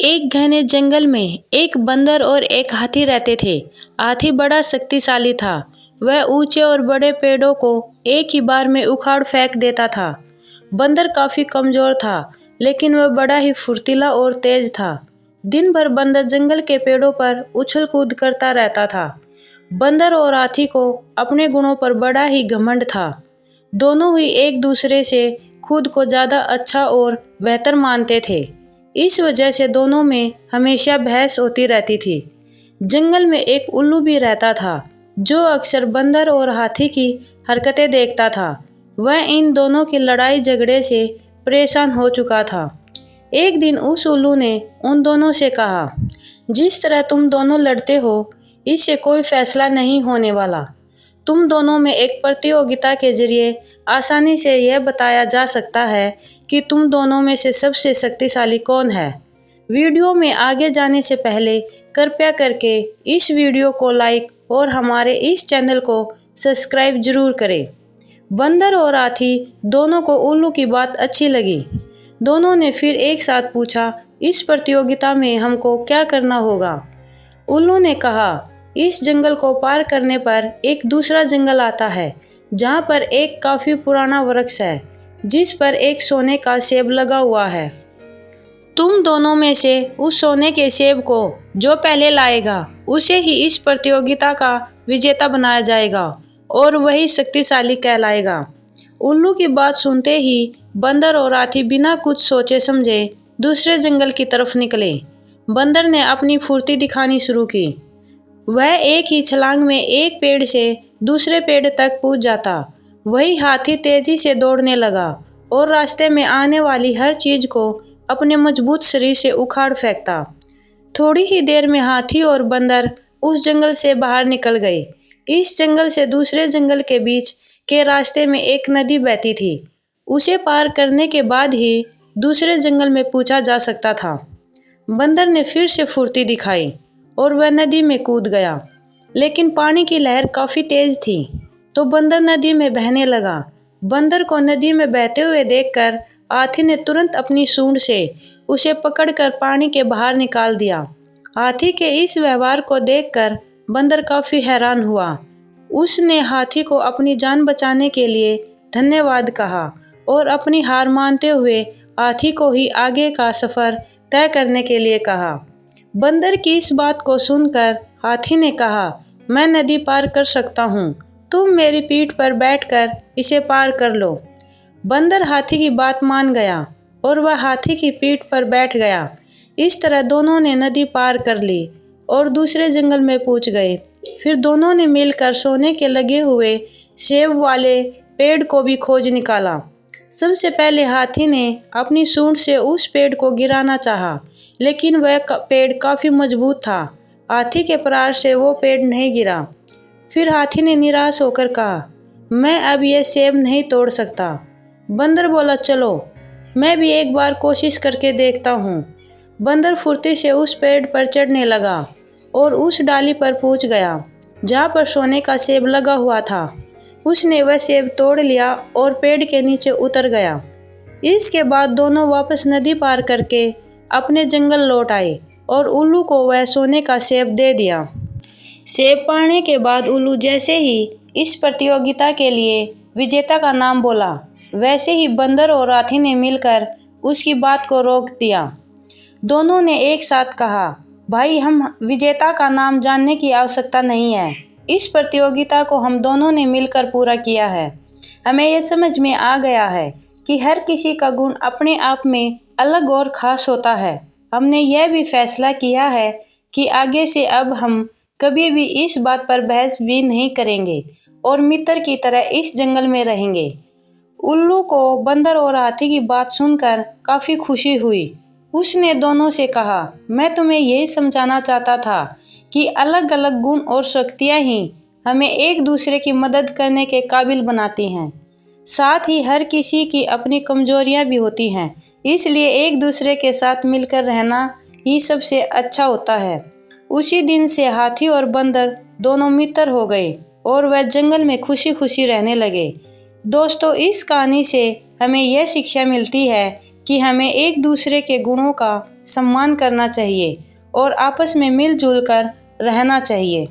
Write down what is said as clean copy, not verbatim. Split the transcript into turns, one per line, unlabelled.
एक घने जंगल में एक बंदर और एक हाथी रहते थे। हाथी बड़ा शक्तिशाली था। वह ऊंचे और बड़े पेड़ों को एक ही बार में उखाड़ फेंक देता था। बंदर काफी कमजोर था, लेकिन वह बड़ा ही फुर्तीला और तेज था। दिन भर बंदर जंगल के पेड़ों पर उछल कूद करता रहता था। बंदर और हाथी को अपने गुणों पर बड़ा ही घमंड था। दोनों ही एक दूसरे से खुद को ज्यादा अच्छा और बेहतर मानते थे। इस वजह से दोनों में हमेशा बहस होती रहती थी। जंगल में एक उल्लू भी रहता था, जो अक्सर बंदर और हाथी की हरकतें देखता था। वह इन दोनों की लड़ाई झगड़े से परेशान हो चुका था। एक दिन उस उल्लू ने उन दोनों से कहा, जिस तरह तुम दोनों लड़ते हो, इससे कोई फैसला नहीं होने वाला। तुम दोनों में एक प्रतियोगिता के जरिए आसानी से यह बताया जा सकता है कि तुम दोनों में से सबसे शक्तिशाली कौन है। वीडियो में आगे जाने से पहले कृपया करके इस वीडियो को लाइक और हमारे इस चैनल को सब्सक्राइब जरूर करें। बंदर और हाथी दोनों को उल्लू की बात अच्छी लगी। दोनों ने फिर एक साथ पूछा, इस प्रतियोगिता में हमको क्या करना होगा। उल्लू ने कहा, इस जंगल को पार करने पर एक दूसरा जंगल आता है, जहाँ पर एक काफी पुराना वृक्ष है, जिस पर एक सोने का सेब लगा हुआ है। तुम दोनों में से उस सोने के सेब को जो पहले लाएगा, उसे ही इस प्रतियोगिता का विजेता बनाया जाएगा और वही शक्तिशाली कहलाएगा। उल्लू की बात सुनते ही बंदर और हाथी बिना कुछ सोचे समझे दूसरे जंगल की तरफ निकले। बंदर ने अपनी फुर्ती दिखानी शुरू की। वह एक ही छलांग में एक पेड़ से दूसरे पेड़ तक पहुंच जाता। वही हाथी तेजी से दौड़ने लगा और रास्ते में आने वाली हर चीज को अपने मजबूत शरीर से उखाड़ फेंकता। थोड़ी ही देर में हाथी और बंदर उस जंगल से बाहर निकल गए। इस जंगल से दूसरे जंगल के बीच के रास्ते में एक नदी बहती थी। उसे पार करने के बाद ही दूसरे जंगल में पहुंचा जा सकता था। बंदर ने फिर से फुर्ती दिखाई और वह नदी में कूद गया, लेकिन पानी की लहर काफी तेज थी, तो बंदर नदी में बहने लगा। बंदर को नदी में बहते हुए देखकर हाथी ने तुरंत अपनी सूंड से उसे पकड़कर पानी के बाहर निकाल दिया। हाथी के इस व्यवहार को देखकर बंदर काफी हैरान हुआ। उसने हाथी को अपनी जान बचाने के लिए धन्यवाद कहा और अपनी हार मानते हुए हाथी को ही आगे का सफर तय करने के लिए कहा। बंदर की इस बात को सुनकर हाथी ने कहा, मैं नदी पार कर सकता हूँ, तुम मेरी पीठ पर बैठकर इसे पार कर लो। बंदर हाथी की बात मान गया और वह हाथी की पीठ पर बैठ गया। इस तरह दोनों ने नदी पार कर ली और दूसरे जंगल में पहुंच गए। फिर दोनों ने मिलकर सोने के लगे हुए सेब वाले पेड़ को भी खोज निकाला। सबसे पहले हाथी ने अपनी सूंड से उस पेड़ को गिराना चाहा, लेकिन वह पेड़ काफी मजबूत था। हाथी के प्रहार से वो पेड़ नहीं गिरा। फिर हाथी ने निराश होकर कहा, मैं अब ये सेब नहीं तोड़ सकता। बंदर बोला, चलो मैं भी एक बार कोशिश करके देखता हूँ। बंदर फुर्ती से उस पेड़ पर चढ़ने लगा और उस डाली पर पहुंच गया, जहाँ पर सोने का सेब लगा हुआ था। उसने वह सेब तोड़ लिया और पेड़ के नीचे उतर गया। इसके बाद दोनों वापस नदी पार करके अपने जंगल लौट आए और उल्लू को वह सोने का सेब दे दिया। सेब पाने के बाद उल्लू जैसे ही इस प्रतियोगिता के लिए विजेता का नाम बोला, वैसे ही बंदर और हाथी ने मिलकर उसकी बात को रोक दिया। दोनों ने एक साथ कहा, भाई हम विजेता का नाम जानने की आवश्यकता नहीं है। इस प्रतियोगिता को हम दोनों ने मिलकर पूरा किया है। हमें यह समझ में आ गया है कि हर किसी का गुण अपने आप में अलग और खास होता है। हमने यह भी फैसला किया है कि आगे से अब हम कभी भी इस बात पर बहस भी नहीं करेंगे और मित्र की तरह इस जंगल में रहेंगे। उल्लू को बंदर और हाथी की बात सुनकर काफी खुशी हुई। उसने दोनों से कहा, मैं तुम्हें यही समझाना चाहता था कि अलग अलग गुण और शक्तियाँ ही हमें एक दूसरे की मदद करने के काबिल बनाती हैं। साथ ही हर किसी की अपनी कमजोरियां भी होती हैं, इसलिए एक दूसरे के साथ मिलकर रहना ही सबसे अच्छा होता है। उसी दिन से हाथी और बंदर दोनों मित्र हो गए और वह जंगल में खुशी खुशी रहने लगे। दोस्तों, इस कहानी से हमें यह शिक्षा मिलती है कि हमें एक दूसरे के गुणों का सम्मान करना चाहिए और आपस में मिलजुल कर रहना चाहिए।